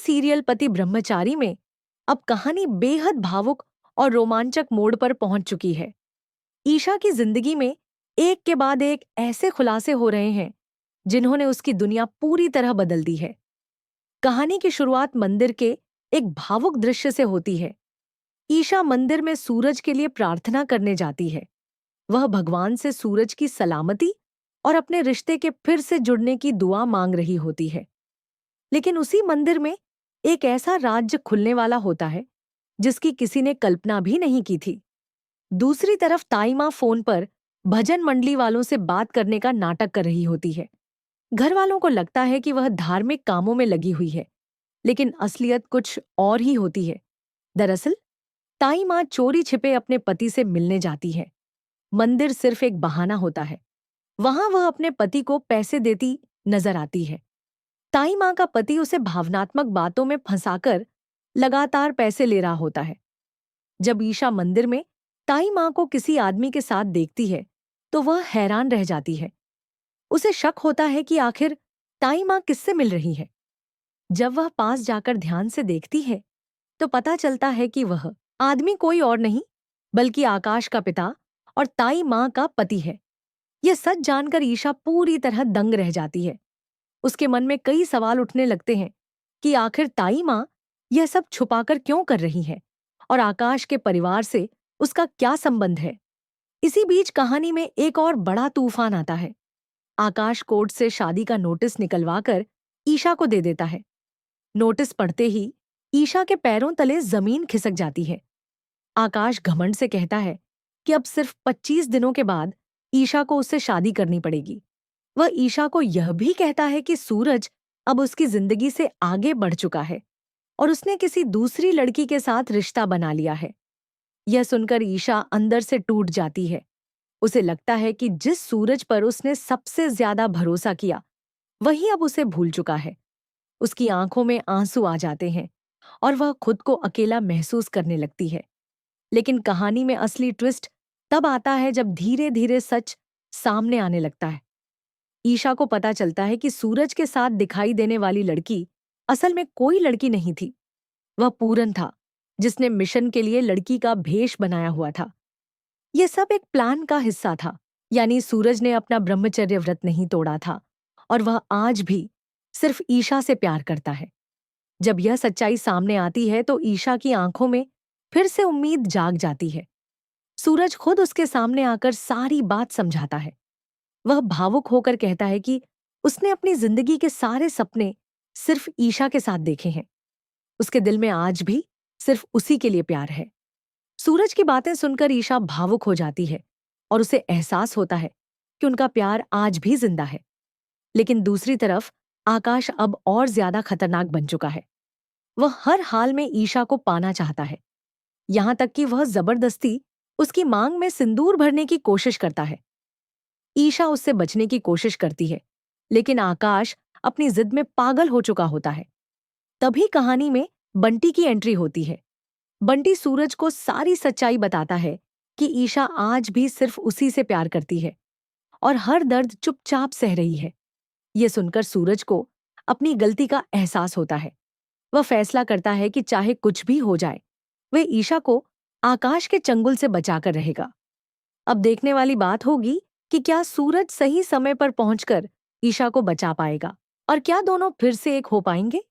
Serial पति ब्रह्मचारी में अब कहानी बेहद भावुक और रोमांचक मोड़ पर पहुंच चुकी है। ईशा की जिंदगी में एक के बाद एक ऐसे खुलासे हो रहे हैं जिन्होंने उसकी दुनिया पूरी तरह बदल दी है। कहानी की शुरुआत मंदिर के एक भावुक दृश्य से होती है। ईशा मंदिर में सूरज के लिए प्रार्थना करने जाती है। वह भगवान से सूरज की सलामती और अपने रिश्ते के फिर से जुड़ने की दुआ मांग रही होती है। लेकिन उसी मंदिर में एक ऐसा राज्य खुलने वाला होता है जिसकी किसी ने कल्पना भी नहीं की थी। दूसरी तरफ ताई माँ फोन पर भजन मंडली वालों से बात करने का नाटक कर रही होती है। घर वालों को लगता है कि वह धार्मिक कामों में लगी हुई है, लेकिन असलियत कुछ और ही होती है। दरअसल ताई माँ चोरी छिपे अपने पति से मिलने जाती है। मंदिर सिर्फ एक बहाना होता है। वहां वह अपने पति को पैसे देती नजर आती है। ताई माँ का पति उसे भावनात्मक बातों में फंसाकर लगातार पैसे ले रहा होता है। जब ईशा मंदिर में ताई माँ को किसी आदमी के साथ देखती है तो वह हैरान रह जाती है। उसे शक होता है कि आखिर ताई माँ किससे मिल रही है। जब वह पास जाकर ध्यान से देखती है तो पता चलता है कि वह आदमी कोई और नहीं बल्कि आकाश का पिता और ताई माँ का पति है। यह सच जानकर ईशा पूरी तरह दंग रह जाती है। उसके मन में कई सवाल उठने लगते हैं कि आखिर ताई माँ यह सब छुपाकर क्यों कर रही है और आकाश के परिवार से उसका क्या संबंध है। इसी बीच कहानी में एक और बड़ा तूफान आता है। आकाश कोर्ट से शादी का नोटिस निकलवाकर ईशा को दे देता है। नोटिस पढ़ते ही ईशा के पैरों तले जमीन खिसक जाती है। आकाश घमंड से कहता है कि अब सिर्फ 25 दिनों के बाद ईशा को उससे शादी करनी पड़ेगी। वह ईशा को यह भी कहता है कि सूरज अब उसकी जिंदगी से आगे बढ़ चुका है और उसने किसी दूसरी लड़की के साथ रिश्ता बना लिया है। यह सुनकर ईशा अंदर से टूट जाती है। उसे लगता है कि जिस सूरज पर उसने सबसे ज्यादा भरोसा किया वही अब उसे भूल चुका है। उसकी आंखों में आंसू आ जाते हैं और वह खुद को अकेला महसूस करने लगती है। लेकिन कहानी में असली ट्विस्ट तब आता है जब धीरे धीरे सच सामने आने लगता है। ईशा को पता चलता है कि सूरज के साथ दिखाई देने वाली लड़की असल में कोई लड़की नहीं थी। वह पूरन था, जिसने मिशन के लिए लड़की का भेष बनाया हुआ था। यह सब एक प्लान का हिस्सा था। यानी सूरज ने अपना ब्रह्मचर्य व्रत नहीं तोड़ा था और वह आज भी सिर्फ ईशा से प्यार करता है। जब यह सच्चाई सामने आती है तो ईशा की आंखों में फिर से उम्मीद जाग जाती है। सूरज खुद उसके सामने आकर सारी बात समझाता है। वह भावुक होकर कहता है कि उसने अपनी जिंदगी के सारे सपने सिर्फ ईशा के साथ देखे हैं। उसके दिल में आज भी सिर्फ उसी के लिए प्यार है। सूरज की बातें सुनकर ईशा भावुक हो जाती है और उसे एहसास होता है कि उनका प्यार आज भी जिंदा है। लेकिन दूसरी तरफ आकाश अब और ज्यादा खतरनाक बन चुका है। वह हर हाल में ईशा को पाना चाहता है, यहां तक कि वह जबरदस्ती उसकी मांग में सिंदूर भरने की कोशिश करता है। ईशा उससे बचने की कोशिश करती है, लेकिन आकाश अपनी जिद में पागल हो चुका होता है। तभी कहानी में बंटी की एंट्री होती है। बंटी सूरज को सारी सच्चाई बताता है कि ईशा आज भी सिर्फ उसी से प्यार करती है और हर दर्द चुपचाप सह रही है। यह सुनकर सूरज को अपनी गलती का एहसास होता है। वह फैसला करता है कि चाहे कुछ भी हो जाए, वह ईशा को आकाश के चंगुल से बचाकर रहेगा। अब देखने वाली बात होगी कि क्या सूरज सही समय पर पहुंचकर ईशा को बचा पाएगा और क्या दोनों फिर से एक हो पाएंगे।